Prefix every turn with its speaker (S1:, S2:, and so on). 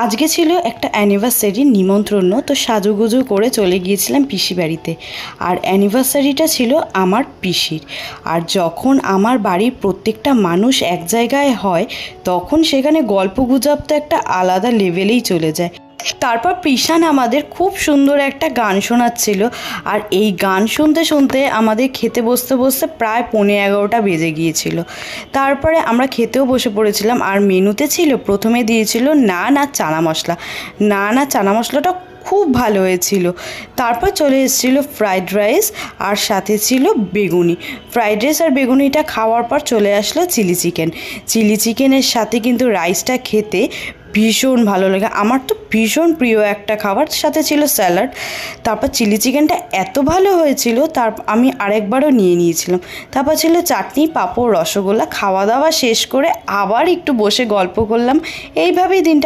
S1: আজকে ছিল একটা অ্যানিভার্সারির নিমন্ত্রণ, তো সাজুগুজু করে চলে গিয়েছিলাম পিসি বাড়িতে। আর অ্যানিভার্সারিটা ছিল আমার পিসির। আর যখন আমার বাড়ির প্রত্যেকটা মানুষ এক জায়গায় হয় তখন সেখানে গল্পগুজব তো একটা আলাদা লেভেলেই চলে যায়। তারপর কৃষাণ আমাদের খুব সুন্দর একটা গান শোনাচ্ছিল, আর এই গান শুনতে শুনতে আমাদের খেতে বসতে বসতে প্রায় 11:15 বেজে গিয়েছিল। তারপরে আমরা খেতেও বসে পড়েছিলাম। আর মেনুতে ছিল, প্রথমে দিয়েছিল নান আর চানা মশলা। নান আর চানা মশলাটা খুব ভালো হয়েছিল। তারপর চলে এসেছিলো ফ্রাইড রাইস, আর সাথে ছিল বেগুনি। ফ্রাইড রাইস আর বেগুনিটা খাওয়ার পর চলে আসলো চিলি চিকেন। চিলি চিকেনের সাথে কিন্তু রাইসটা খেতে ভীষণ ভালো লাগে, আমার তো ভীষণ প্রিয় একটা খাবার। সাথে ছিল স্যালাড। তারপর চিলি চিকেনটা এত ভালো হয়েছিল, আমি আরেকবারও নিয়ে নিয়েছিলাম। তারপর ছিল চাটনি, পাঁপড়, রসগোল্লা। খাওয়া দাওয়া শেষ করে আবার একটু বসে গল্প করলাম। এইভাবেই দিনটা